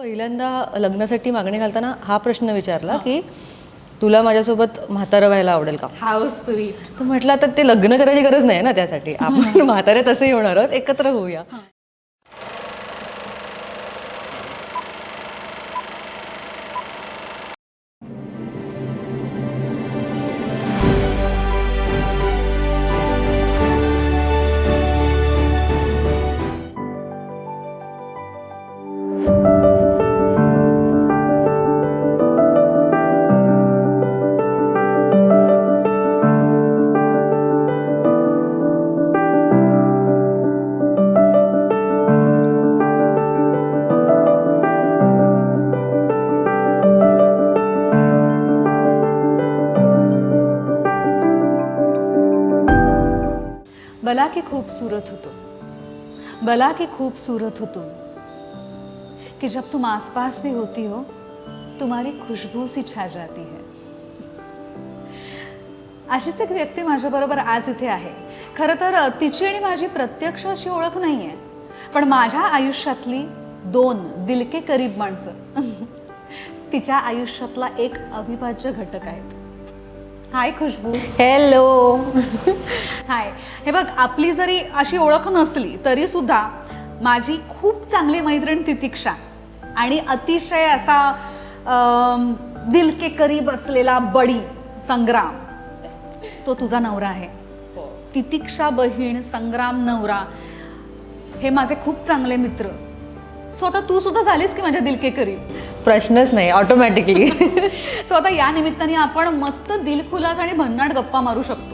पहिल्यांदा लग्नासाठी मागणी घालताना हा प्रश्न विचारला की तुला माझ्यासोबत म्हातारं व्हायला आवडेल का. How sweet. तर म्हटलं आता ते लग्न करायची गरज नाही ना, त्यासाठी आपण म्हातारे तसंही होणार आहोत, एकत्र होऊया. भला के खूबसूरत हो तुम, भला के खूबसूरत हो तुम, कि जब तुम आसपास भी होती हो तुम्हारी खुशबू सी छा जाती है. अशीच एक व्यक्ती माझ्याबरोबर आज इथे आहे. खरं तर तिची आणि माझी प्रत्यक्ष अशी ओळख नाहीये, पण माझ्या आयुष्यातली दोन दिलके करीब माणसं तिच्या आयुष्यातला एक अविभाज्य घटक आहेत. हाय खुशबू. हॅलो. हाय. हे बघ, आपली जरी अशी ओळख नसली तरी सुद्धा माझी खूप चांगली मैत्रीण तितिक्षा आणि अतिशय असा दिल के करीब असलेला बडी संग्राम, तो तुझा नवरा आहे. तितिक्षा बहीण, संग्राम नवरा, हे माझे खूप चांगले मित्र. सो आता तू सुद्धा झालीस की माझ्या दिल के करीब. प्रश्नच नाही, ऑटोमॅटिकली. सो आता या निमित्ताने आपण मस्त दिलखुलास आणि भन्नाट गप्पा मारू शकतो.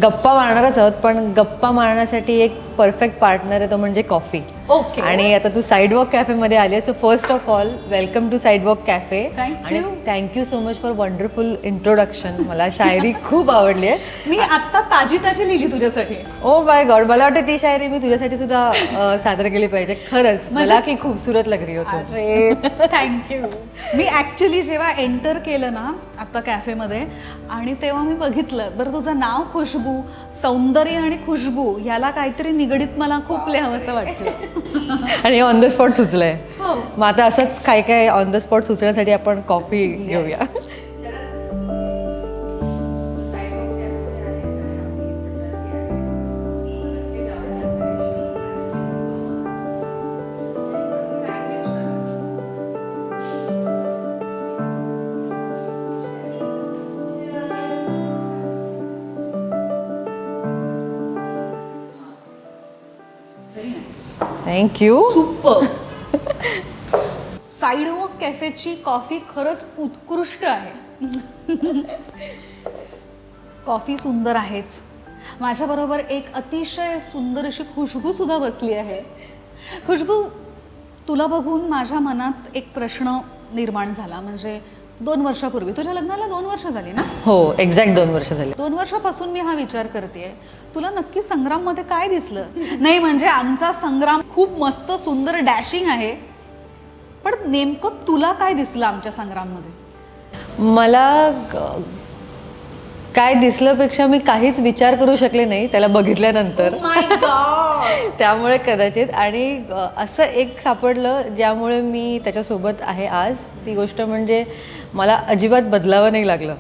गप्पा मारणारच आहोत, पण गप्पा मारण्यासाठी एक परफेक्ट पार्टनर आहे, तो म्हणजे कॉफी. ओके. आणि आता तू साईडवॉक कॅफेमध्ये आली आहे, so first of all welcome to Sidewalk Cafe. Thank you. Thank you so much for wonderful introduction. मला शायरी खूप आवडली आहे. मी आत्ता ताजी लिहिली तुझ्यासाठी. ओ माय गॉड, मला वाटतं ती शायरी मी तुझ्यासाठी सुद्धा सादर केली पाहिजे. खरंच मला की खूपसूरत लग रही होतो. अरे थँक्यू. मी ऍक्च्युली जेव्हा एंटर केलं ना आता कॅफेमध्ये, आणि तेव्हा मी बघितलं, बरं तुझं नाव खुशबू, सौंदर्य आणि खुशबू याला काहीतरी निगडीत मला खूप लिहावंसं वाटलं. आणि ऑन द स्पॉट सुचलंय. हो. मग आता असंच काय काय ऑन द स्पॉट सुचण्यासाठी आपण कॉफी घेऊया. थँक्यू. सुपर. साईडवॉक कॅफेची कॉफी खरंच उत्कृष्ट आहे. कॉफी सुंदर आहेच, माझ्याबरोबर एक अतिशय सुंदर अशी खुशबू सुद्धा बसली आहे. खुशबू, तुला बघून माझ्या मनात एक प्रश्न निर्माण झाला. म्हणजे 2 वर्षापूर्वी, तुझ्या लग्नाला 2 वर्ष झाली ना? हो, एक्झॅक्ट 2 वर्ष झाली. 2 वर्षापासून मी हा विचार करतेय, तुला नक्की संग्राम मध्ये काय दिसलं? नाही म्हणजे आमचा संग्राम खूप मस्त सुंदर डॅशिंग आहे, पण नेमकं तुला काय दिसलं आमच्या संग्राम मध्ये? मला काय दिसल्यापेक्षा मी काहीच विचार करू शकले नाही त्याला बघितल्यानंतर. त्यामुळे कदाचित. आणि असं एक सापडलं ज्यामुळे मी त्याच्यासोबत आहे आज. ती गोष्ट म्हणजे मला अजिबात बदलावं नाही लागलं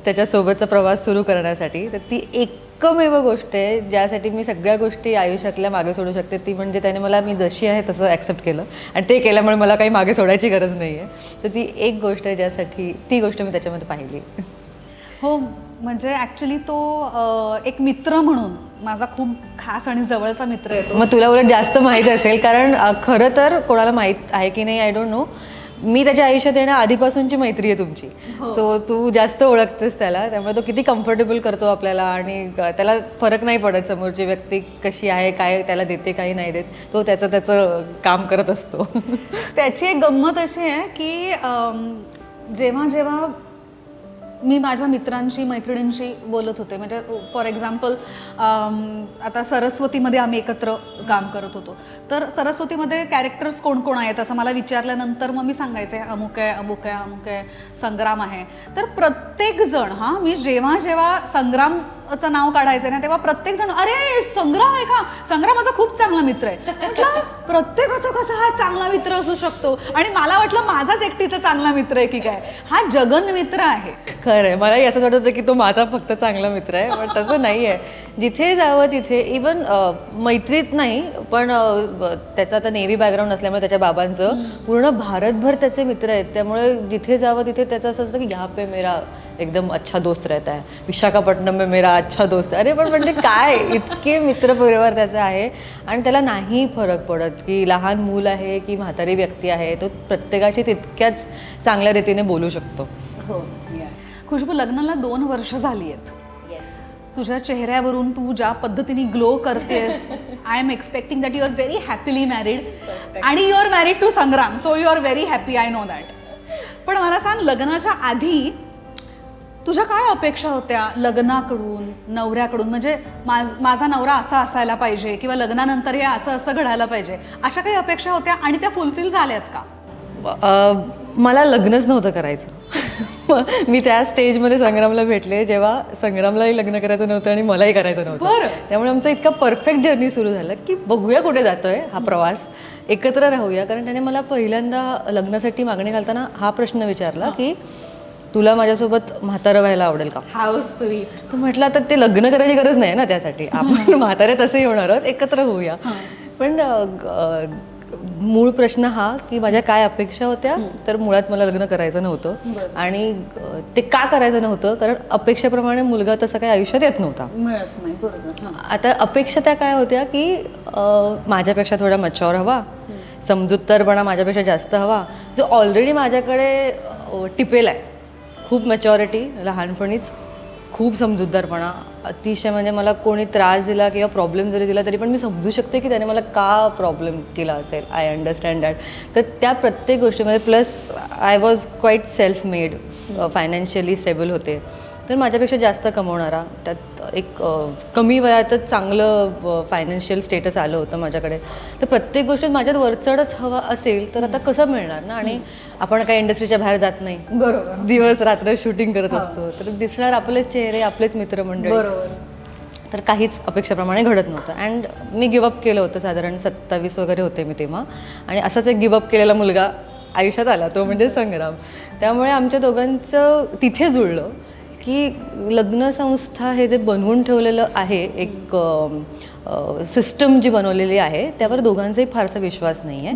त्याच्यासोबतचा प्रवास सुरू करण्यासाठी. तर ती एकमेव गोष्ट आहे ज्यासाठी मी सगळ्या गोष्टी आयुष्यातल्या मागे सोडू शकते. ती म्हणजे त्याने मला मी जशी आहे तसं ॲक्सेप्ट केलं, आणि ते केल्यामुळे मला काही मागे सोडायची गरज नाही आहे. तर ती एक गोष्ट आहे ज्यासाठी ती गोष्ट मी त्याच्यामध्ये पाहिली. हो, म्हणजे ॲक्च्युली तो एक मित्र म्हणून माझा खूप खास आणि जवळचा मित्र आहे तो. मग तुला उलट जास्त माहीत असेल, कारण खरं तर कोणाला माहीत आहे की नाही आय डोंट नो, मी त्याच्या आयुष्यात येण्या आधीपासूनची मैत्री आहे तुमची. सो तू जास्त ओळखतेस त्याला, त्यामुळे तो किती कम्फर्टेबल करतो आपल्याला, आणि त्याला फरक नाही पडत समोरची व्यक्ती कशी आहे, काय त्याला देते काही नाही देत. तो त्याचं काम करत असतो. त्याची एक गंमत अशी आहे की जेव्हा जेव्हा मी माझ्या मित्रांशी मैत्रिणींशी बोलत होते, म्हणजे फॉर एक्झाम्पल आता सरस्वतीमध्ये आम्ही एकत्र काम करत होतो, तर सरस्वतीमध्ये कॅरेक्टर्स कोण कोण आहेत असं मला विचारल्यानंतर मग मी सांगायचे अमुक आहे, अमुक आहे, अमुक आहे, संग्राम आहे. तर प्रत्येक जण, मी जेव्हा जेव्हा संग्राम चं नाव काढायचंय ना, तेव्हा प्रत्येक जण अरे संग्राम आहे का, संग्राम माझा खूप चांगला मित्र आहे. म्हटलं प्रत्येकाचा कसा हा चांगला मित्र असू शकतो, आणि मला वाटलं माझाच एकटीचा चांगला मित्र आहे की काय, हा जगन मित्र आहे. खरं आहे, मलाही असंच वाटत होतं की तो माझा फक्त चांगला मित्र आहे, पण तसं नाही आहे. जिथे जावं तिथे इवन मैत्रीत नाही, पण त्याचा आता नेव्ही बॅकग्राऊंड असल्यामुळे त्याच्या बाबांचं पूर्ण भारतभर त्याचे मित्र आहेत. त्यामुळे जिथे जावं तिथे त्याचं असं असतं की यहाँ पे मेरा एकदम अच्छा दोस्त रहता है, विशाखापट्टणम में मेरा अच्छा दोस्त. अरे पण म्हणजे काय, इतके मित्रपरिवार त्याचा आहे, आणि त्याला नाही फरक पडत की लहान मूल आहे की म्हातारी व्यक्ती आहे, तो प्रत्येकाशी तितक्याच चांगल्या रीतीने बोलू शकतो. हो. खुशबू, लग्नाला 2 वर्ष झाली आहेत. तुझ्या चेहऱ्यावरून तू ज्या पद्धतीने ग्लो करतेस, I am expecting that you are very happily married, आणि you are married to Sangram, so you are very happy, I know that. पण मला सांग, लग्नाच्या आधी तुझ्या काय अपेक्षा होत्या लग्नाकडून, नवऱ्याकडून? म्हणजे माझा नवरा असा असायला पाहिजे, किंवा लग्नानंतर हे असं असं घडायला पाहिजे, अशा काही अपेक्षा होत्या, आणि त्या फुलफिल झाल्यात का? मला लग्नच नव्हतं करायचं. मी त्या स्टेजमध्ये संग्रामला भेटले जेव्हा संग्रामलाही लग्न करायचं नव्हतं आणि मलाही करायचं नव्हतं. त्यामुळे आमचं इतका परफेक्ट जर्नी सुरू झालं की बघूया कुठे जातोय हा प्रवास, एकत्र राहूया. कारण त्याने मला पहिल्यांदा लग्नासाठी मागणी घालताना हा प्रश्न विचारला की तुला माझ्यासोबत म्हातारं व्हायला आवडेल का? How sweet. तर म्हटलं आता ते लग्न करायची गरज नाही ना त्यासाठी, आपण म्हातारे तसे होणार आहोत, एकत्र होऊया. पण मूळ प्रश्न हा की माझ्या काय अपेक्षा होत्या, तर मुळात मला लग्न करायचं नव्हतं. आणि ते का करायचं नव्हतं, कारण अपेक्षेप्रमाणे मुलगा तसा काही आयुष्यात येत नव्हता. आता अपेक्षा त्या काय होत्या की माझ्यापेक्षा थोडा मच्युअर हवा, समजूतदारपणा माझ्यापेक्षा जास्त हवा, जो ऑलरेडी माझ्याकडे टिपेल आहे. खूप मॅच्युरिटी लहानपणीच, खूप समजूतदारपणा, अतिशय म्हणजे मला कोणी त्रास दिला किंवा प्रॉब्लेम जरी दिला तरी पण मी समजू शकते की त्याने मला का प्रॉब्लेम केला असेल. I understand that. तर त्या प्रत्येक गोष्टीमध्ये plus I was quite self made, financially stable होते, तर माझ्यापेक्षा जास्त कमवणारा, त्यात एक कमी वयातच चांगलं फायनान्शियल स्टेटस आलं होतं माझ्याकडे. तर प्रत्येक गोष्टीत माझ्यात वरचढच हवा असेल तर आता कसं मिळणार ना. आणि आपण काही इंडस्ट्रीच्या बाहेर जात नाही, बरोबर, दिवस रात्र शूटिंग करत असतो, तर दिसणार आपलेच चेहरे, आपलेच मित्रमंडळी. तर काहीच अपेक्षेप्रमाणे घडत नव्हतं. अँड मी गिवअप केलं होतं, साधारण 27 वगैरे होते मी तेव्हा, आणि असाच एक गिवअप केलेला मुलगा आयुष्यात आला, तो म्हणजे संग्राम. त्यामुळे आमच्या दोघांचं तिथे जुळलं की लग्नसंस्था हे जे बनवून ठेवलेलं आहे, एक सिस्टम जी बनवलेली आहे, त्यावर दोघांचाही फारसा विश्वास नाही आहे.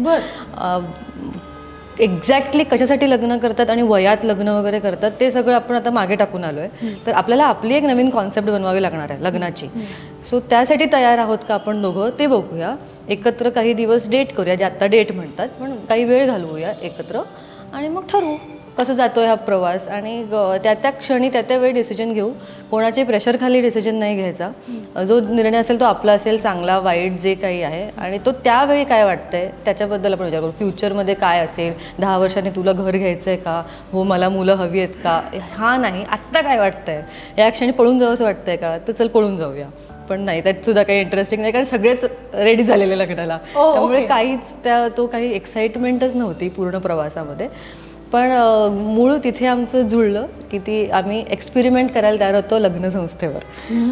एक्झॅक्टली कशासाठी लग्न करतात आणि वयात लग्न वगैरे करतात ते सगळं आपण आता मागे टाकून आलो आहे. तर आपल्याला आपली एक नवीन कॉन्सेप्ट बनवावी लागणार आहे लग्नाची. सो त्यासाठी तयार आहोत का आपण दोघं ते बघूया. एकत्र काही दिवस डेट करूया, जे आत्ता डेट म्हणतात, पण काही वेळ घालवूया एकत्र, आणि मग ठरवू कसं जातोय हा प्रवास. आणि त्या त्या क्षणी त्या त्या वेळी डिसिजन घेऊ. कोणाचे प्रेशर खाली डिसिजन नाही घ्यायचा. जो निर्णय असेल तो आपला असेल, चांगला वाईट जे काही आहे, आणि तो त्यावेळी काय वाटतंय त्याच्याबद्दल आपण विचार करू. फ्युचरमध्ये काय असेल, 10 वर्षांनी तुला घर घ्यायचं आहे का, हो मला मुलं हवी आहेत का, हा नाही, आत्ता काय वाटतंय, या क्षणी पळून जावंसं वाटतंय का, तर चल पळून जाऊया. पण नाही, त्यात सुद्धा काही इंटरेस्टिंग नाही, कारण सगळेच रेडी झालेले लग्नाला. त्यामुळे काहीच तो काही एक्साइटमेंटच नव्हती पूर्ण प्रवासामध्ये. पण मूळ तिथे आमचं जुळलं की आम्ही एक्सपेरिमेंट करायला तयार होतो लग्नसंस्थेवर.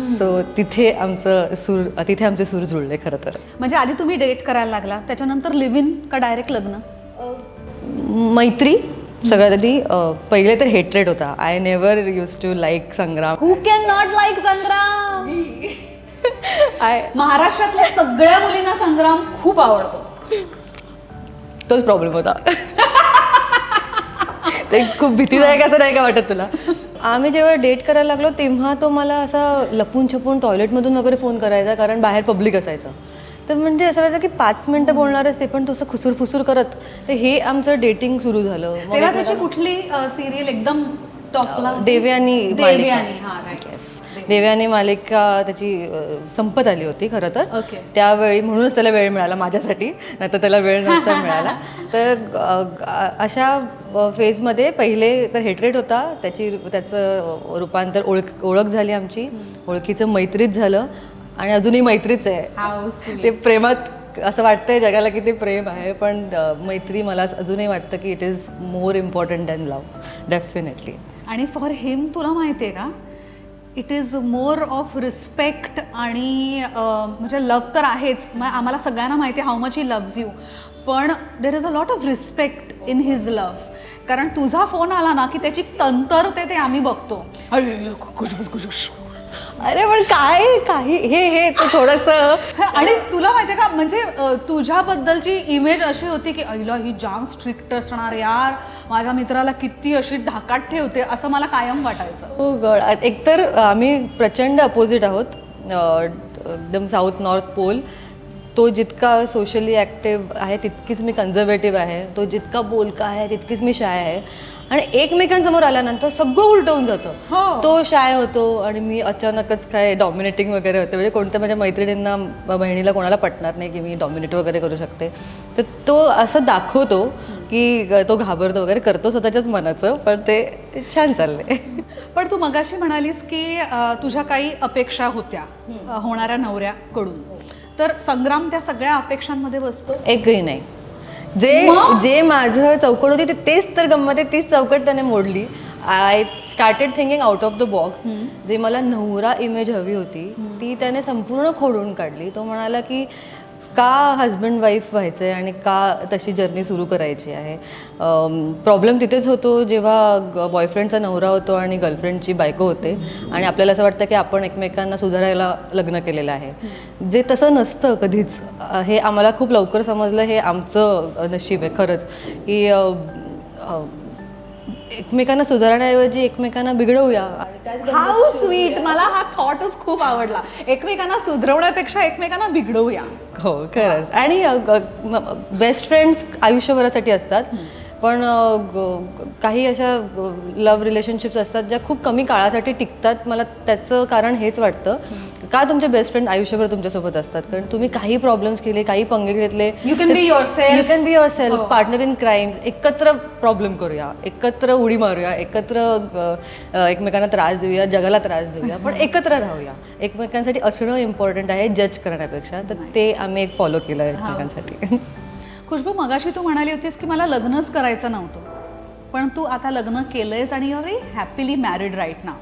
सो तिथे आमचे सूर जुळले खरं तर. म्हणजे आधी तुम्ही डेट करायला लागला, त्याच्यानंतर लिव्ह इन का डायरेक्ट लग्न? मैत्री सगळ्यात आधी. पहिले तर हेट्रेड होता. I never use to like Sangram. Who can not like Sangram? महाराष्ट्रातल्या सगळ्या मुलींना संग्राम खूप आवडतो. तोच प्रॉब्लेम होता. ते खूप भीतीदायक असं नाही का वाटत तुला? आम्ही जेव्हा डेट करायला लागलो तेव्हा तो मला असा लपून छपून टॉयलेटमधून वगैरे फोन करायचा, कारण बाहेर पब्लिक असायचं. तर म्हणजे असं व्हायचं की 5 मिनिटं बोलणारच, ते पण तसं खुसूर फुसूर करत. तर हे आमचं डेटिंग सुरू झालं. तेव्हा त्याची कुठली सिरियल एकदम टॉपला? देवयानी मालिका. येस, देवयानी मालिका त्याची संपत आली होती खरं तर. त्यावेळी म्हणूनच त्याला वेळ मिळाला माझ्यासाठी, नाही तर त्याला वेळ नसता मिळाला. तर अशा फेजमध्ये पहिले तर हेट्रेट होता, त्याचं रूपांतर ओळख झाली आमची, ओळखीचं मैत्रीत झालं, आणि अजूनही मैत्रीच आहे. ते प्रेमात असं वाटतंय जगाला की ते प्रेम आहे, पण मैत्री मला अजूनही वाटतं की it is more important than love, definitely. आणि फॉर हिम तुला माहिती आहे का, it is more of respect आणि म्हणजे लव्ह तर आहेच, आम्हाला सगळ्यांना माहिती आहे how much he loves you, पण there is a lot of respect in his love. कारण तुझा फोन आला ना की त्याची तंतर ते आम्ही बघतो. अरे पण काय काही हे तो थोडंसं. आणि तुला माहितीये का, म्हणजे तुझ्याबद्दलची इमेज अशी होती की आईला ही जाम स्ट्रिक्ट असणार यार, माझ्या मित्राला किती अशी धाकात ठेवते, असं मला कायम वाटायचं. हो गड, एकतर आम्ही प्रचंड अपोजिट आहोत. एकदम साऊथ नॉर्थ पोल. तो जितका सोशली ॲक्टिव्ह आहे तितकीच मी कन्झर्वेटिव्ह आहे, तो जितका बोलका आहे तितकीच मी शाय आहे. आणि एकमेकांसमोर आल्यानंतर सगळं उलटवून जातं. तो शाय होतो आणि मी अचानकच काय डॉमिनेटिंग वगैरे होते. म्हणजे कोणत्या माझ्या मैत्रिणींना बहिणीला कोणाला पटणार नाही की मी डॉमिनेट वगैरे करू शकते. तर तो असं दाखवतो की तो घाबरतो वगैरे, करतो स्वतःच्याच मनाचं, पण ते छान चाललंय. पण तू मगाशी म्हणालीस की तुझ्या काही अपेक्षा होत्या होणाऱ्या नवऱ्याकडून, तर संग्राम त्या सगळ्या अपेक्षांमध्ये बसतो? एकही नाही. जे माझं चौकट होती तेच तर गंमत आहे, तीच चौकट त्याने मोडली. I started thinking out of the box. जे मला नवरा इमेज हवी होती ती त्याने संपूर्ण खोडून काढली. तो म्हणाला की का हजबंड वाईफ व्हायचं आहे आणि का तशी जर्नी सुरू करायची आहे. प्रॉब्लेम तिथेच होतो जेव्हा बॉयफ्रेंडचा नवरा होतो आणि गर्लफ्रेंडची बायको होते आणि आपल्याला असं वाटतं की आपण एकमेकांना सुधारायला लग्न केलेलं आहे, जे तसं नसतं कधीच. हे आम्हाला खूप लवकर समजलं. हे आमचं नशीब आहे खरंच की एकमेकांना सुधारण्याऐवजी एकमेकांना बिघडवूया. How sweet. मला हा थॉटच खूप आवडला. एकमेकांना सुधरवण्यापेक्षा एकमेकांना बिघडवूया. हो खरंच. आणि बेस्ट फ्रेंड्स आयुष्यभरासाठी असतात, पण काही अशा लव्ह रिलेशनशिप्स असतात ज्या खूप कमी काळासाठी टिकतात. मला त्याचं कारण हेच वाटतं का तुमचे बेस्ट फ्रेंड आयुष्यभर तुमच्यासोबत असतात. कारण तुम्ही काही प्रॉब्लेम्स केले, काही पंगे घेतले, you can be your self. Partner in crime. एकत्र प्रॉब्लेम करूया, एकत्र उडी मारूया, एकत्र एकमेकांना त्रास देऊया, जगाला त्रास देऊया, पण एकत्र राहूया. एकमेकांसाठी असणं इम्पॉर्टंट आहे जज करण्यापेक्षा. तर ते आम्ही एक फॉलो केलं एकमेकांसाठी. खुशबू, मगाशी तू म्हणाली होतीस की मला लग्नच करायचं नव्हतं, पण तू आता लग्न केलंयस आणि you are very happily married right now.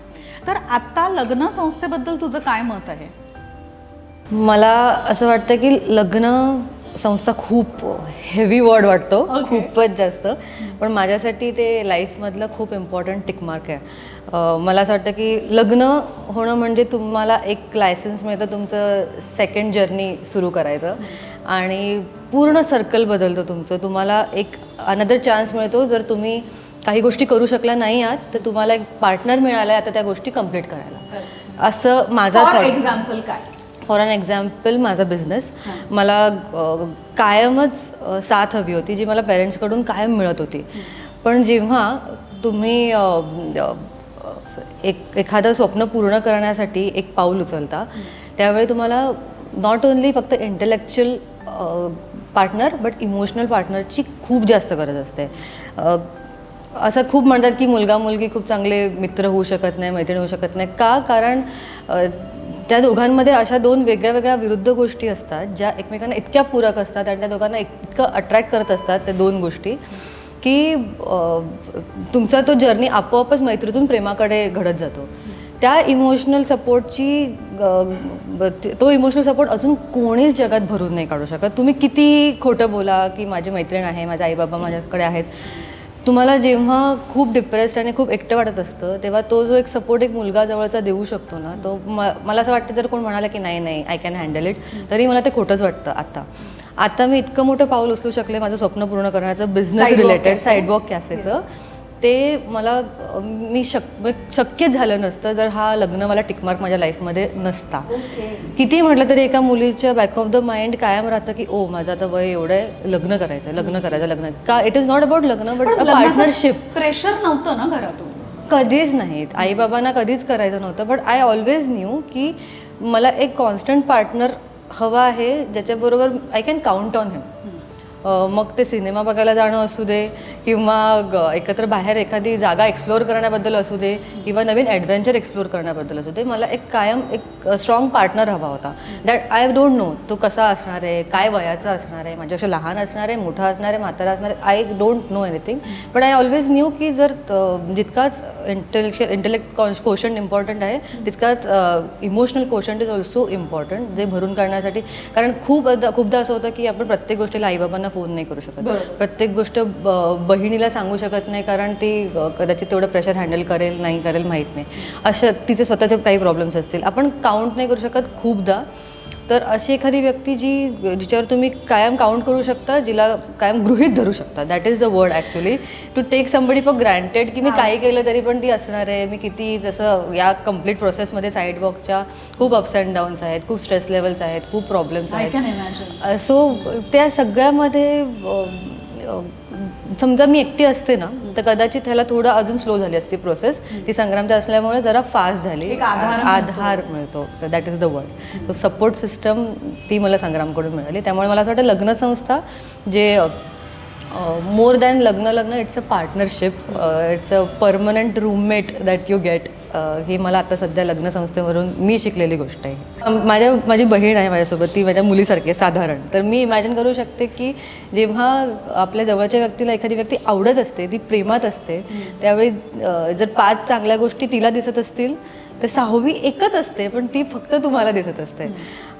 तर आता लग्न संस्थेबद्दल तुझं काय मत आहे? मला असं वाटतं की लग्न संस्था खूप हेवी वर्ड वाटतो, खूपच जास्त, पण माझ्यासाठी ते लाईफमधलं खूप इम्पॉर्टंट टिकमार्क आहे. मला असं वाटतं की लग्न होणं म्हणजे तुम्हाला एक लायसन्स मिळतं तुमचं सेकंड जर्नी सुरू करायचं आणि पूर्ण सर्कल बदलतं तुमचं. तुम्हाला एक अनदर चान्स मिळतो. जर तुम्ही काही गोष्टी करू शकला नाही आहात तर तुम्हाला एक पार्टनर मिळाला आहे आता त्या गोष्टी कंप्लीट करायला. असं माझा थॉट. एक्झाम्पल काय? फॉर अन एक्झाम्पल माझा बिझनेस. मला कायमच साथ हवी होती जी मला पेरेंट्सकडून कायम मिळत होती. पण जेव्हा तुम्ही एखादं स्वप्न पूर्ण करण्यासाठी एक पाऊल उचलता त्यावेळी तुम्हाला नॉट ओन्ली फक्त इंटेलेक्च्युअल पार्टनर बट इमोशनल पार्टनरची खूप जास्त गरज असते. असं खूप म्हणतात की मुलगा मुलगी खूप चांगले मित्र होऊ शकत नाही, मैत्रीण होऊ शकत नाही. का? कारण त्या दोघांमध्ये अशा दोन वेगळ्या वेगळ्या विरुद्ध गोष्टी असतात ज्या एकमेकांना इतक्या पूरक असतात आणि त्या दोघांना इतकं अट्रॅक्ट करत असतात त्या दोन गोष्टी की तुमचा तो जर्नी आपोआपच मैत्रीतून प्रेमाकडे घडत जातो. त्या इमोशनल सपोर्टची तो इमोशनल सपोर्ट अजून कोणीच जगात भरून नाही काढू शकत. तुम्ही किती खोटं बोला की माझी मैत्रीण आहे, माझे आईबाबा माझ्याकडे आहेत, तुम्हाला जेव्हा खूप डिप्रेस्ड आणि खूप एकटं वाटत असतं तेव्हा तो जो एक सपोर्ट एक मुलगा जवळचा देऊ शकतो ना, तो मला असं वाटतं जर कोण म्हणाला की नाही नाही आय कॅन हँडल इट, तरी मला ते खोटंच वाटतं. आता मी इतकं मोठं पाऊल उचलू शकले माझं स्वप्न पूर्ण करण्याचं, बिझनेस रिलेटेड साईडवॉक कॅफेचं. ते मला शक्यच झालं नसतं जर हा लग्न मला टिकमार्क माझ्या लाईफमध्ये नसता. किती म्हटलं तरी एका मुलीच्या बॅक ऑफ द माइंड कायम राहतं की ओ माझं आता वय एवढं आहे, लग्न करायचं लग्न का. इट इज नॉट अबाउट लग्न बट अ पार्टनरशिप. प्रेशर नव्हतं ना घरातून? कधीच नाहीत. आईबाबांना कधीच करायचं नव्हतं. बट आय ऑलवेज न्यू की मला एक कॉन्स्टंट पार्टनर हवा आहे ज्याच्याबरोबर आय कॅन काउंट ऑन हिम. मग ते सिनेमा बघायला जाणं असू दे किंवा एकत्र बाहेर एखादी जागा एक्सप्लोअर करण्याबद्दल असू दे किंवा नवीन ॲडव्हेंचर एक्सप्लोअर करण्याबद्दल असू दे, मला एक कायम एक स्ट्रॉंग पार्टनर हवा होता. दॅट आय डोंट नो तो कसा असणार आहे, काय वयाचा असणार आहे, माझ्यापेक्षा लहान असणार आहे, मोठा असणार आहे, म्हातारा असणार आहे, I don't know anything. But I always new की जर जितकाच इंटेलेक्ट कोशंट इम्पॉर्टंट आहे तितकाच emotional quotient is also important, जे भरून काढण्यासाठी. कारण खूपदा असं होतं की आपण प्रत्येक गोष्टीला आईबाबांना फोन नाही करू शकत, प्रत्येक गोष्ट बहिणीला सांगू शकत नाही कारण ती कदाचित तेवढं प्रेशर हँडल करेल नाही करेल माहीत नाही. अशा तिचे स्वतःचे काही प्रॉब्लेम्स असतील, आपण काउंट नाही करू शकत खूपदा. तर अशी एखादी व्यक्ती जिच्यावर तुम्ही कायम काउंट करू शकता, जिला कायम गृहीत धरू शकता, that is the word actually. To take somebody for granted की मी काही केलं तरी पण ती असणार आहे, मी किती, जसं या कम्प्लीट प्रोसेसमध्ये साईडवॉकच्या खूप अप्स अँड डाऊन्स आहेत, खूप स्ट्रेस लेवल्स आहेत, खूप प्रॉब्लेम्स आहेत. सो त्या सगळ्यामध्ये समजा मी एकटी असते ना तर कदाचित ह्याला थोडं अजून स्लो झाली असती प्रोसेस. ती संग्रामच्या असल्यामुळे जरा फास्ट झाली, आधार मिळतो, दॅट इज द वर्ड. तो सपोर्ट सिस्टम ती मला संग्रामकडून मिळाली. त्यामुळे मला असं वाटतं लग्नसंस्था जे मोर दॅन लग्न it's a partnership, it's a permanent roommate that you get. ही मला आता सध्या लग्नसंस्थेवरून मी शिकलेली गोष्ट आहे. माझी बहीण आहे माझ्यासोबत, ती माझ्या मुलीसारखी आहे साधारण. तर मी इमॅजिन करू शकते की जेव्हा आपल्या जवळच्या व्यक्तीला एखादी व्यक्ती आवडत असते, ती प्रेमात असते, त्यावेळी जर 5 चांगल्या गोष्टी तिला दिसत असतील तर 6वी एकच असते पण ती फक्त तुम्हाला दिसत असते.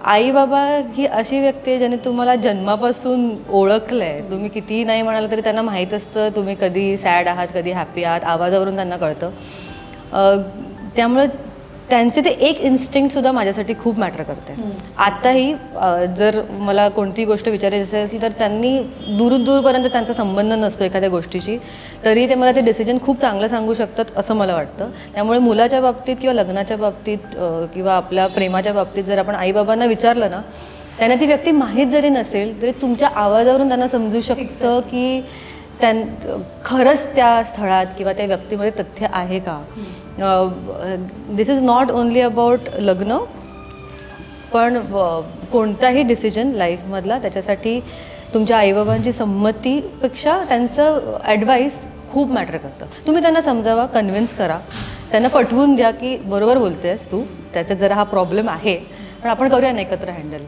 आई बाबा ही अशी व्यक्ती आहे ज्याने तुम्हाला जन्मापासून ओळखलं आहे. तुम्ही कितीही नाही म्हणाल तरी त्यांना माहीत असतं तुम्ही कधी सॅड आहात, कधी हॅपी आहात, आवाजावरून त्यांना कळतं. त्यामुळे त्यांचे ते एक इन्स्टिंक्टसुद्धा माझ्यासाठी खूप मॅटर करते. आताही जर मला कोणती गोष्ट विचारायची असेल तर त्यांनी दूरपर्यंत त्यांचा संबंध नसतो एखाद्या गोष्टीशी, तरी ते मला ते डिसिजन खूप चांगलं सांगू शकतात असं मला वाटतं. त्यामुळे मुलाच्या बाबतीत किंवा लग्नाच्या बाबतीत किंवा आपल्या प्रेमाच्या बाबतीत जर आपण आईबाबांना विचारलं ना, त्यांना ती व्यक्ती माहीत जरी नसेल तरी तुमच्या आवाजावरून त्यांना समजू शकतं की खरंच त्या स्थळात किंवा त्या व्यक्तीमध्ये तथ्य आहे का. दिस इज नॉट ओनली अबाउट लग्न, पण कोणताही डिसिजन लाईफमधला त्याच्यासाठी तुमच्या आईबाबांची संमतीपेक्षा त्यांचं ॲडवाईस खूप मॅटर करतं. तुम्ही त्यांना समजावा, कन्व्हिन्स करा, त्यांना पटवून द्या की बरोबर बोलतेस तू, त्याच्यात जरा हा प्रॉब्लेम आहे पण आपण करूया ना एकत्र हँडल,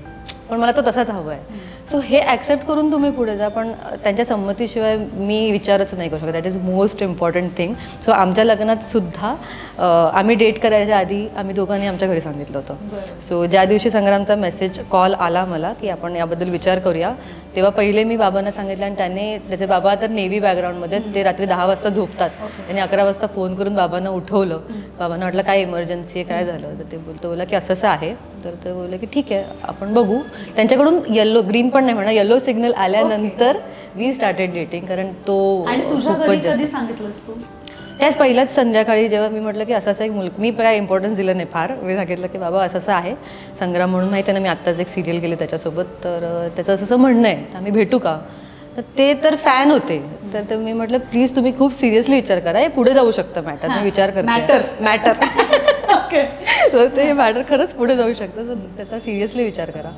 पण मला तो तसाच हवा आहे. सो हे ॲक्सेप्ट करून तुम्ही पुढे जा, पण त्यांच्या संमतीशिवाय मी विचारच नाही करू शकत. That is most important thing. So आमच्या लग्नात सुद्धा आम्ही डेट करायच्या आधी आम्ही दोघांनी आमच्या घरी सांगितलं होतं. सो ज्या दिवशी संग्रामचा कॉल आला मला की आपण याबद्दल विचार करूया, तेव्हा पहिले मी बाबांना सांगितलं आणि त्याचे बाबा तर नेव्ही बॅकग्राऊंडमध्ये, ते रात्री 10 वाजता झोपतात. त्यांनी 11 वाजता फोन करून बाबांना उठवलं. बाबांना वाटलं काय इमर्जन्सी आहे, काय झालं, तर ते बोला की असं आहे. तर ते बोलले की ठीक आहे आपण बघू. त्यांच्याकडून ग्रीन पण नाही म्हणा, येलो सिग्नल आल्यानंतर वी स्टार्टेड डेटिंग. कारण तो खूपच जास्त त्याच पहिल्याच संध्याकाळी जेव्हा मी म्हटलं की असं एक मी काय इम्पॉर्टन्स दिलं नाही फार. मी सांगितलं की बाबा असं आहे संग्राम म्हणून, माहिती आहे ना मी आत्ताच एक सिरियल केली त्याच्यासोबत, तर त्याचं असं म्हणणं आहे तर आम्ही भेटू का. तर ते तर फॅन होते. तर मी म्हटलं प्लीज तुम्ही खूप सिरियसली विचार करा, हे पुढे जाऊ शकतं मॅटर. मी विचार करते मॅटर तर ते मॅटर खरंच पुढे जाऊ शकतं, तर त्याचा सिरियसली विचार करा.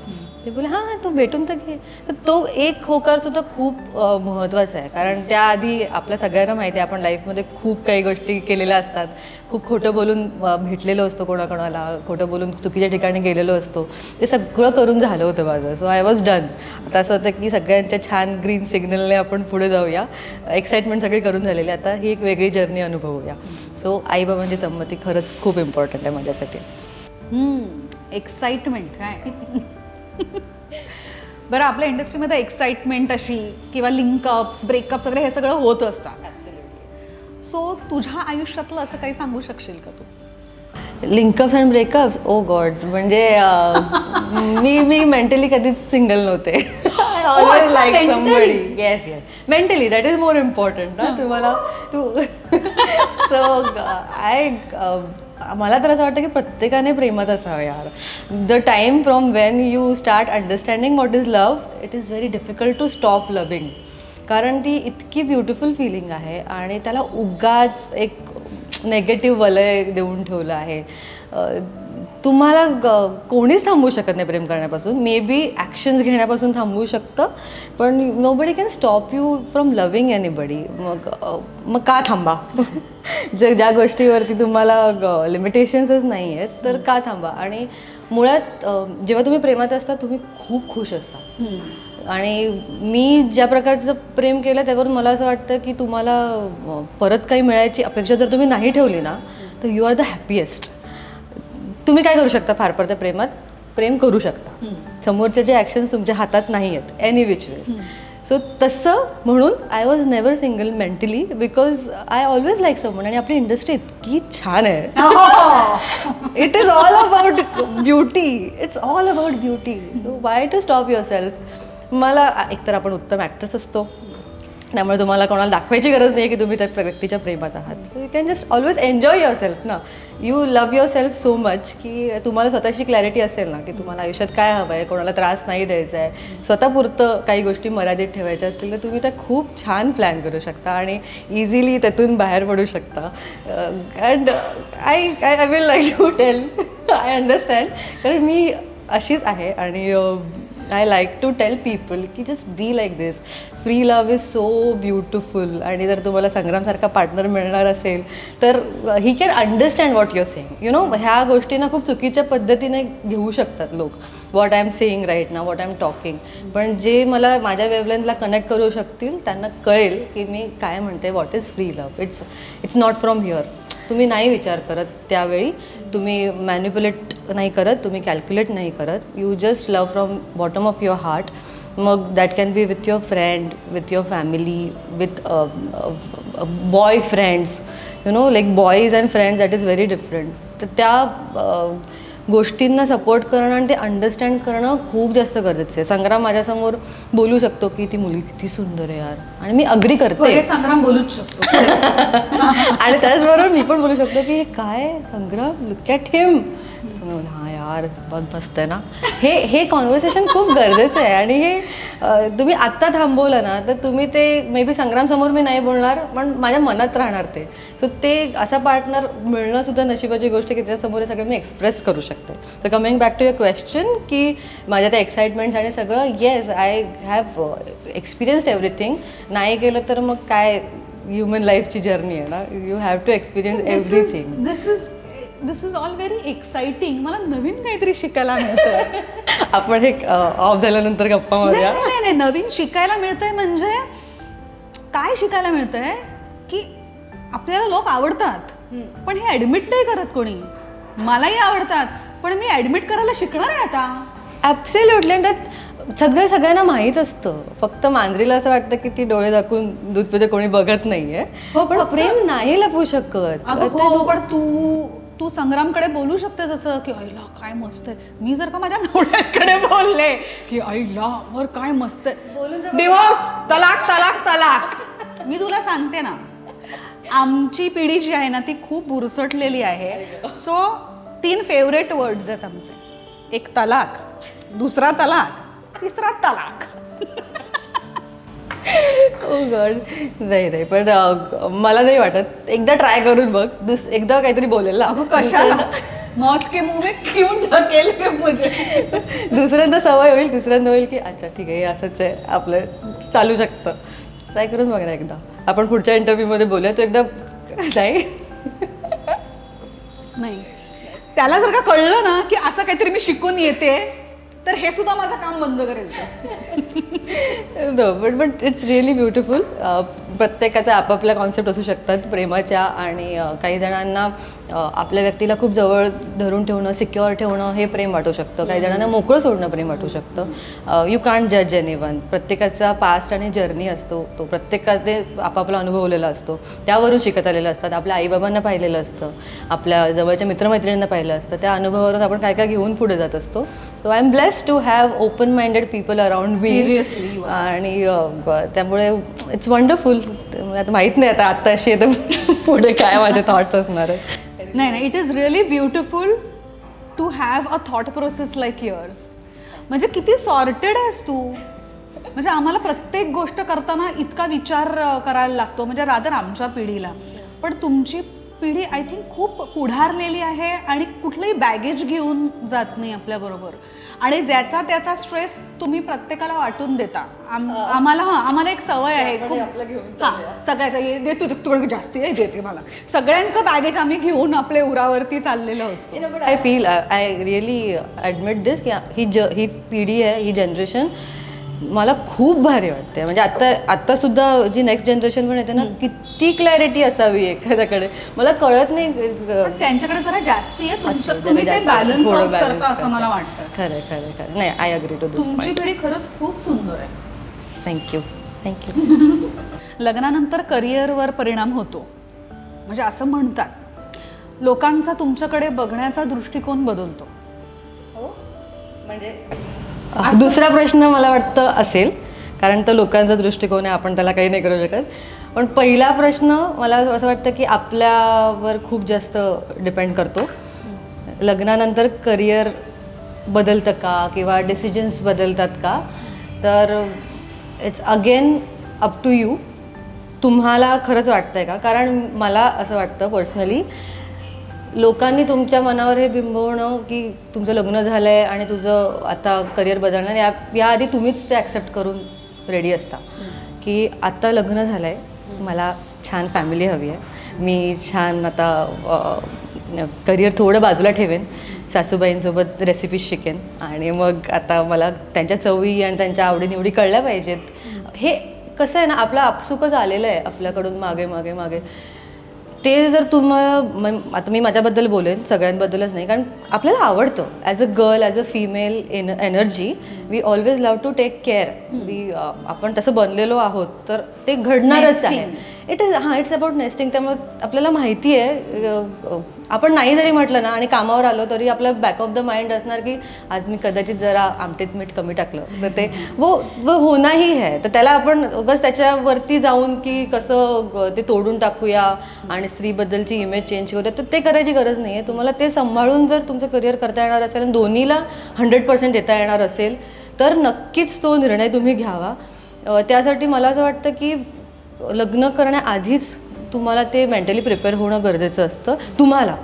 ते बोले हां तू भेटून तर घे. तर तो एक होकारसुद्धा खूप महत्त्वाचा आहे. कारण त्याआधी आपल्या सगळ्यांना माहिती आहे आपण लाईफमध्ये खूप काही गोष्टी केलेल्या असतात. खूप खोटं बोलून भेटलेलो असतो कोणाकोणाला, खोटं बोलून चुकीच्या ठिकाणी गेलेलो असतो. ते सगळं करून झालं होतं माझं. So I was done. आता असं होतं की सगळ्यांच्या छान ग्रीन सिग्नलने आपण पुढे जाऊया. एक्साइटमेंट सगळी करून झालेली, आता ही एक वेगळी जर्नी अनुभवूया. सो आईबाबांची संमती खरंच खूप इम्पॉर्टंट आहे माझ्यासाठी. एक्साइटमेंट काय बरं, आपल्या इंडस्ट्रीमध्ये एक्साइटमेंट अशी किंवा लिंकअप्स, ब्रेकअप्स वगैरे हे सगळं होत असतात. सो तुझ्या आयुष्यातलं असं काही सांगू शकशील का तू? Linkups and breakups, oh God, म्हणजे मी मेंटली कधीच सिंगल नव्हते. Always like somebody. Yes mentally, that is more important ना तुम्हाला सो मला तर असं वाटतं की प्रत्येकाने प्रेमात असावं यार. The time from when you start understanding what is love, it is very difficult to stop loving. कारण ती इतकी ब्युटिफुल फिलिंग आहे आणि त्याला उगाच एक नेगेटिव्ह वलय देऊन ठेवलं आहे. तुम्हाला कोणीच थांबवू शकत नाही प्रेम करण्यापासून. मे बी ॲक्शन्स घेण्यापासून थांबवू शकतं, पण nobody can stop you from loving anybody. मग का थांबा? जर ज्या गोष्टीवरती तुम्हाला लिमिटेशन्सच नाही आहेत तर का थांबा? आणि मुळात जेव्हा तुम्ही प्रेमात असता तुम्ही खूप खुश असता. आणि मी ज्या प्रकारचं प्रेम केलं त्यावरून मला असं वाटतं की तुम्हाला परत काही मिळायची अपेक्षा जर तुम्ही नाही ठेवली ना तर यू आर द हॅपीएस्ट. तुम्ही काय करू शकता फार पर त्या प्रेमात? प्रेम करू शकता. समोरचे जे ॲक्शन्स तुमच्या हातात नाही आहेत एनी विच वेज. सो तसं म्हणून I was never single mentally because I always like someone. आणि आपली इंडस्ट्री इतकी छान आहे. It is all about beauty. It's all about beauty. Why to stop yourself? मला एकतर आपण उत्तम ॲक्टर्स असतो त्यामुळे तुम्हाला कोणाला दाखवायची गरज नाही की तुम्ही त्या व्यक्तीच्या प्रेमात आहात. So you can just always enjoy your self ना. You love your self so much की तुम्हाला स्वतःची क्लॅरिटी असेल ना की तुम्हाला आयुष्यात काय हवं आहे, कोणाला त्रास नाही द्यायचा आहे, स्वतःपुरतं काही गोष्टी मर्यादित ठेवायच्या असतील तर तुम्ही त्या खूप छान प्लॅन करू शकता आणि इझिली त्यातून बाहेर पडू शकता. And I will like to tell I understand कारण मी अशीच आहे आणि I like to tell people की just be like this. Free love is so beautiful. आणि जर तुम्हाला संग्रामसारखा पार्टनर मिळणार असेल तर he can understand what your saying. You know ह्या गोष्टींना खूप चुकीच्या पद्धतीने घेऊ शकतात लोक. What I am saying right ना, वॉट आय एम टॉकिंग. पण जे मला माझ्या वेवलेंथला कनेक्ट करू शकतील त्यांना कळेल की मी काय म्हणते. What is free love? It's not from here. तुम्ही नाही विचार करत त्यावेळी, तुम्ही मॅन्युप्युलेट नाही करत, तुम्ही कॅल्क्युलेट नाही करत. You just love from bottom of your heart. मग that can be with your friend, with your family, with boy friends. You know like boys and friends that is very different. तर त्या गोष्टींना support करणं आणि ते understand करणं खूप जास्त गरजेचं आहे. संग्राम माझ्यासमोर बोलू शकतो की ती मुलगी किती सुंदर आहे यार आणि मी अग्री करते. संग्राम बोलूच शकतो. आणि त्याचबरोबर मी पण बोलू शकतो की हे काय संग्राम, लुक ॲट हिम. हां यार बघ मस्त आहे ना. हे कॉन्व्हर्सेशन खूप गरजेचं आहे. आणि हे तुम्ही आत्ता थांबवलं ना तर तुम्ही ते मे बी संग्रामसमोर मी नाही बोलणार पण माझ्या मनात राहणार ते. सो ते असा पार्टनर मिळणं सुद्धा नशिबाची गोष्ट की त्याच्यासमोर हे सगळं मी एक्सप्रेस करू शकते. So coming back to your question की माझ्या त्या एक्साइटमेंट्स आणि सगळं, yes I have experienced everything. नाही केलं तर मग काय ह्युमन लाईफची जर्नी आहे ना. You have to experience everything. This is all very exciting. मला नवीन काहीतरी शिकायला मिळतंय. आपण हे ऑफ झाल्यानंतर गप्पा मारूया. नाही, नवीन शिकायला मिळतंय म्हणजे काय शिकायला मिळतंय की आपल्याला लोक आवडतात पण हे ऍडमिट नाही करत कोणी. मलाही आवडतात पण मी ऍडमिट करायला शिकणार आहे आता. ॲब्सोल्युटली. आणि त्यात सगळ्यांना माहीत असतं. फक्त मांजरीला असं वाटतं की ती डोळे दाखवून दूध पिते कोणी बघत नाहीये. पण प्रेम नाही लपवू शकत. पण तू संग्रामकडे बोलू शकतेस असं की आईला काय मस्त आहे. मी जर का माझ्या नवऱ्याकडे बोलले की आईला वर काय मस्त आहे, डिवोर्स, तलाक तलाक तलाक. मी तुला सांगते ना आमची पिढी जी आहे ना ती खूप बुरसटलेली आहे. सो 3 फेवरेट वर्ड्स आहेत आमचे. एक तलाक, दुसरा तलाक, तिसरा तलाक. ओ गॉड. नाही पण मला नाही वाटत. एकदा ट्राय करून बघ. एकदा काहीतरी बोलेल ना. कशाला मौत के मुंह में क्यों ढकेल के मुझे. दुसऱ्यांदा सवय होईल, तिसऱ्यांदा होईल की अच्छा ठीक आहे हे असंच आहे आपलं चालू शकतं. ट्राय करून बघ ना एकदा. आपण पुढच्या इंटरव्ह्यूमध्ये बोलूया. तो एकदा नाही त्याला जर का कळलं ना की असं काहीतरी मी शिकून येते तर हे सुद्धा माझं काम बंद करेल. But it's really beautiful. प्रत्येकाचा आपापल्या कॉन्सेप्ट असू शकतात प्रेमाच्या. आणि काही जणांना आपल्या व्यक्तीला खूप जवळ धरून ठेवणं, सिक्युअर ठेवणं हे प्रेम वाटू शकतं. काही जणांना मोकळं सोडणं प्रेम वाटू शकतं. यू कांट जज एनीवन. प्रत्येकाचा पास्ट आणि जर्नी असतो. तो प्रत्येकाने आपापला अनुभवलेला असतो. त्यावरून शिकत आलेलं असतात. आपल्या आईबाबांना पाहिलेलं असतं, आपल्या जवळच्या मित्रमैत्रिणींना पाहिलं असतं. त्या अनुभवावरून आपण काय काय घेऊन पुढे जात असतो. So I am blessed to have open minded people around me. आणि त्यामुळे इट्स वंडरफुल. आता माहीत नाही आता अशी आहे पुढे काय माझे थॉट्स असणार आहेत. नाही it is really beautiful to have a thought process like yours. म्हणजे किती सॉर्टेड आहेस तू. म्हणजे आम्हाला प्रत्येक गोष्ट करताना इतका विचार करायला लागतो. म्हणजे रादर आमच्या पिढीला. पण तुमची पिढी आय थिंक खूप पुढारलेली आहे आणि कुठलंही बॅगेज घेऊन जात नाही आपल्याबरोबर, आणि ज्याचा त्याचा स्ट्रेस तुम्ही प्रत्येकाला वाटून देता. आम्हाला एक सवय आहे सगळ्याचं दे, तुझं जास्ती आहे देते मला, सगळ्यांचं बॅगेज आम्ही घेऊन आपल्या उरावरती चाललेलो असतो. I feel I really admit this की ही पिढी आहे, ही जनरेशन मला खूप भारी वाटते. म्हणजे आत्ता सुद्धा जी नेक्स्ट जनरेशन पण येते ना, किती क्लॅरिटी असावी एखाद्याकडे मला कळत नाही. त्यांच्याकडे जरा जास्ती आहे, तुम्ही ते बॅलन्स आउट करता असं मला वाटतं. खरं खरं खरं. नाही, आय अग्री टू दिस तुमची पिढी खरंच खूप सुंदर आहे. थँक्यू. लग्नानंतर करिअरवर परिणाम होतो म्हणजे असं म्हणतात, लोकांचा तुमच्याकडे बघण्याचा दृष्टिकोन बदलतो. म्हणजे दुसरा प्रश्न मला वाटतं असेल, कारण तो लोकांचा दृष्टिकोन आहे, आपण त्याला काही नाही करू शकत. पण पहिला प्रश्न मला असं वाटतं की आपल्यावर खूप जास्त डिपेंड करतो. लग्नानंतर करिअर बदलतं का किंवा डिसिजन्स बदलतात का, तर it's again up to you. तुम्हाला खरंच वाटतं आहे का? कारण मला असं वाटतं पर्सनली, लोकांनी तुमच्या मनावर हे बिंबवणं की तुमचं लग्न झालं आहे आणि तुझं आता करिअर बदलणार, याआधी तुम्हीच ते ॲक्सेप्ट करून रेडी असता की आता लग्न झालं आहे, मला छान फॅमिली हवी आहे, मी छान आता करिअर थोडं बाजूला ठेवेन, सासूबाईंसोबत रेसिपीज शिकेन आणि मग आता मला त्यांच्या चवी आणि त्यांच्या आवडीनिवडी कळल्या पाहिजेत. हे कसं आहे ना, आपलं आपसुकच आलेलं आहे आपल्याकडून मागे मागे मागे. ते जर तुम्हाला, आता मी माझ्याबद्दल बोलेन, सगळ्यांबद्दलच नाही, कारण आपल्याला आवडतं as a girl, as a female energy, we always love to take care. आपण तसं बनलेलो आहोत, तर ते घडणारच आहे. It's about nesting. त्यामुळे आपल्याला माहिती आहे, आपण नाही जरी म्हटलं ना आणि कामावर आलो तरी आपलं बॅक ऑफ द माइंड असणार की आज मी कदाचित जरा आमटीत मीठ कमी टाकलं, तर ते वो होणाही आहे. तर त्याला आपण उगाच त्याच्यावरती जाऊन की कसं ते तोडून टाकूया आणि स्त्रीबद्दलची इमेज चेंज करूया, तर ते करायची गरज नाही आहे. तुम्हाला ते सांभाळून जर तुमचं करिअर करता येणार असेल आणि दोन्हीला 100% देता येणार असेल, तर नक्कीच तो निर्णय तुम्ही घ्यावा. त्यासाठी मला असं वाटतं की लग्न करण्याआधीच तुम्हाला ते मेंटली प्रिपेअर होणं गरजेचं असतं. तुम्हाला,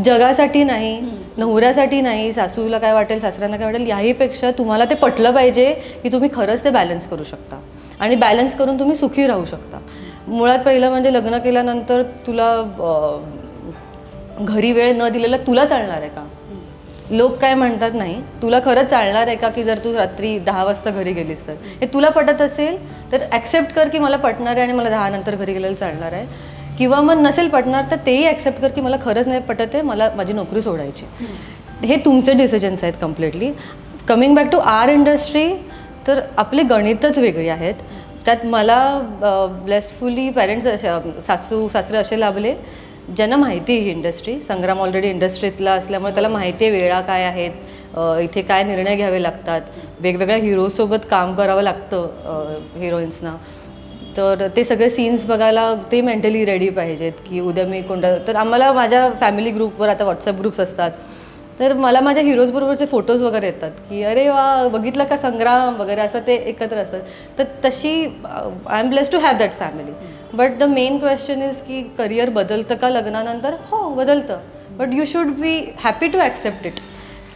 जगासाठी नाही, नवऱ्यासाठी नाही, सासूला काय वाटेल, सासऱ्यांना काय वाटेल, याहीपेक्षा तुम्हाला ते पटलं पाहिजे की तुम्ही खरंच ते बॅलन्स करू शकता आणि बॅलन्स करून तुम्ही सुखी राहू शकता. मुळात पहिलं म्हणजे लग्न केल्यानंतर तुला घरी वेळ न दिलेला तुला चालणार आहे का? लोक काय म्हणतात, नाही तुला खरंच चालणार आहे का की जर तू रात्री 10 वाजता घरी गेलीस तर? हे तुला पटत असेल तर ॲक्सेप्ट कर की मला पटणार आहे आणि मला 10 नंतर घरी गेलेलं चालणार आहे. किंवा मग नसेल पटणार तर तेही ॲक्सेप्ट कर की मला खरंच नाही पटत आहे, मला माझी नोकरी सोडायची. हे तुमचे डिसिजन्स आहेत completely. Coming back to our industry, तर आपले गणितच वेगळी आहेत. त्यात मला ब्लेसफुली पॅरेंट्स, सासू सासरे असे लाभले ज्यांना माहिती आहे ही इंडस्ट्री. संग्राम ऑलरेडी इंडस्ट्रीतला असल्यामुळे त्याला माहिती आहे वेळा काय आहेत, इथे काय निर्णय घ्यावे लागतात, वेगवेगळ्या हिरोसोबत काम करावं लागतं हिरोईन्सना. तर ते सगळे सीन्स बघायला ते मेंटली रेडी पाहिजेत की उद्या मी कोणता. तर आम्हाला माझ्या फॅमिली ग्रुपवर आता व्हॉट्सअप ग्रुप्स असतात, तर मला माझ्या हिरोजबरोबरचे फोटोज वगैरे येतात की अरे वा बघितलं का संग्राम वगैरे, असं ते एकत्र असतात. तर तशी I am blessed to have that family. But the main question is की करिअर बदलतं का लग्नानंतर? हो बदलतं, but you should be happy to accept it.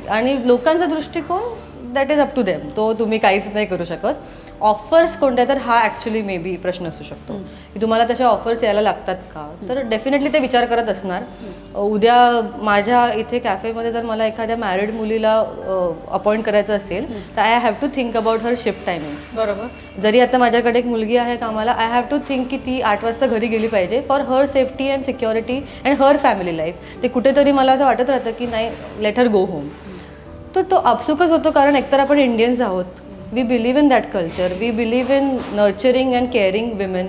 आणि लोकांचा दृष्टिकोन that is up to them, तो तुम्ही काहीच नाही करू शकत. ऑफर्स कोणत्या, तर हा ॲक्च्युली मे बी प्रश्न असू शकतो की तुम्हाला तशा ऑफर्स यायला लागतात का? तर डेफिनेटली ते विचार करत असणार. उद्या माझ्या इथे कॅफेमध्ये जर मला एखाद्या मॅरिड मुलीला अपॉइंट करायचं असेल तर I have to think about her shift timings. बरोबर. जरी आता माझ्याकडे एक मुलगी आहे कामाला, आय हॅव टू थिंक की ती 8 वाजता घरी गेली पाहिजे for her safety and security and her family life. ते कुठेतरी मला असं वाटत राहतं की नाही, लेट हर गो होम. तर तो आपसुकच होतो, कारण एकतर आपण इंडियन्स आहोत, we believe in that culture, we believe in nurturing and caring women.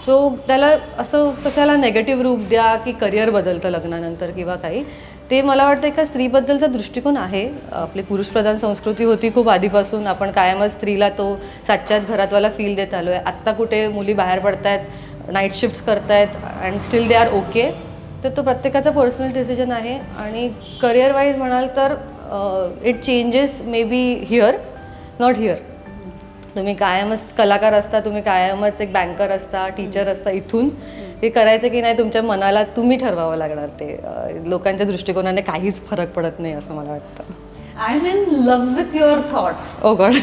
So त्याला असं कशाला नेगेटिव्ह रूप द्या की करिअर बदलतं लग्नानंतर किंवा काही. ते मला वाटतं एका स्त्रीबद्दलचा दृष्टिकोन आहे. आपली पुरुषप्रधान संस्कृती होती खूप आधीपासून, आपण कायमच स्त्रीला तो साच्यात घरातवाला फील देत आलो आहे. आत्ता कुठे मुली बाहेर पडत आहेत, नाईट शिफ्ट्स करतायत and still they are okay. तर तो प्रत्येकाचा पर्सनल डिसिजन आहे. आणि करिअर वाईज म्हणाल तर it changes may be here, not here. तुम्ही कायमच कलाकार असता, तुम्ही कायमच एक बँकर असता, टीचर असता, इथून हे करायचं की नाही तुमच्या मनाला तुम्ही ठरवावं लागणार. ते लोकांच्या दृष्टिकोनाने काहीच फरक पडत नाही असं मला वाटतं. I am in love with your thoughts. Oh God.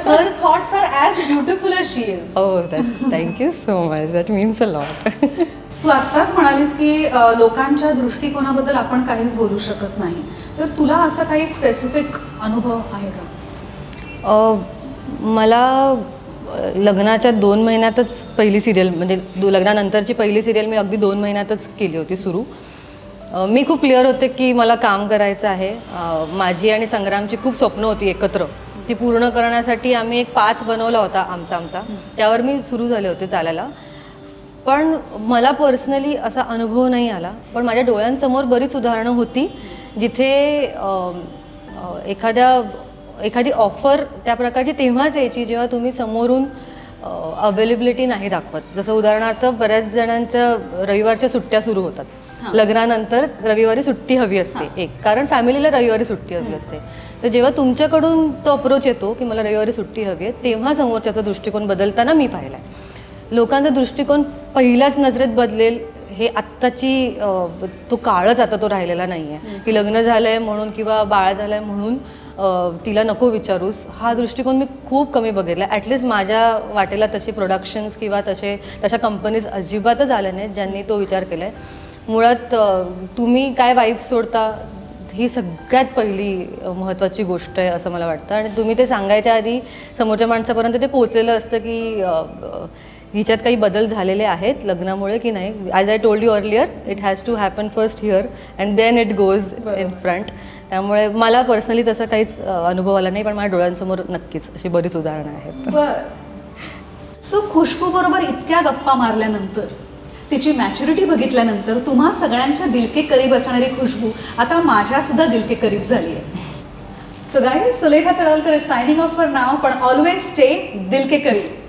Her thoughts are as beautiful as she is. Oh thank you so much, that means a lot. तू आत्ताच म्हणालीस की लोकांच्या दृष्टिकोनाबद्दल आपण काहीच बोलू शकत नाही, तर तुला असा काही स्पेसिफिक अनुभव आहे का? मला लग्नाच्या 2 महिन्यातच पहिली सिरियल, म्हणजे लग्नानंतरची पहिली सिरियल मी अगदी 2 महिन्यातच केली होती सुरू. मी खूप क्लिअर होते की मला काम करायचं आहे. माझी आणि संग्रामची खूप स्वप्न होती एकत्र, ती पूर्ण करण्यासाठी आम्ही एक पाथ बनवला होता आमचा. त्यावर मी सुरू झाले होते चालायला. पण मला पर्सनली असा अनुभव नाही आला, पण माझ्या डोळ्यांसमोर बरीच उदाहरणं होती जिथे एखादी ऑफर त्या प्रकारची तेव्हाच यायची जेव्हा तुम्ही समोरून अवेलेबिलिटी नाही दाखवत. जसं उदाहरणार्थ बऱ्याच जणांच्या रविवारच्या सुट्ट्या सुरू होतात. लग्नानंतर रविवारी सुट्टी हवी असते एक, कारण फॅमिलीला रविवारी सुट्टी हवी असते. तर जेव्हा तुमच्याकडून तो अप्रोच येतो की मला रविवारी सुट्टी हवी आहे, तेव्हा समोरच्याचा दृष्टिकोन बदलताना मी पाहिला आहे. लोकांचा दृष्टिकोन पहिल्याच नजरेत बदलेल हे आत्ताची तो काळच आता तो राहिलेला नाही आहे की लग्न झालं आहे म्हणून किंवा बाळ झालं आहे म्हणून तिला नको विचारूस. हा दृष्टिकोन मी खूप कमी बघितला. ॲटलिस्ट माझ्या वाटेला तसे प्रोडक्शन्स किंवा तशा कंपनीज अजिबातच आल्या नाहीत ज्यांनी तो विचार केला आहे. मुळात तुम्ही काय वाईफ सोडता ही सगळ्यात पहिली महत्त्वाची गोष्ट आहे असं मला वाटतं. आणि तुम्ही ते सांगायच्या आधी समोरच्या माणसापर्यंत ते पोचलेलं असतं की हिच्यात काही बदल झालेले आहेत लग्नामुळे की नाही. As I told you earlier, it has to happen first here and then it goes in front. त्यामुळे मला पर्सनली तसं काहीच अनुभव आला नाही, पण माझ्या डोळ्यांसमोर नक्कीच अशी बरीच उदाहरणं आहेत. सो खुशबू बरोबर इतक्या गप्पा मारल्यानंतर, तिची मॅच्युरिटी बघितल्यानंतर तुम्हा सगळ्यांच्या दिल के करीब असणारी खुशबू आता माझ्या सुद्धा दिल के करीब झाली आहे. So guys, Sulekha Talwalkar is signing off for now, पण ऑलवेज स्टे दिल के करीब.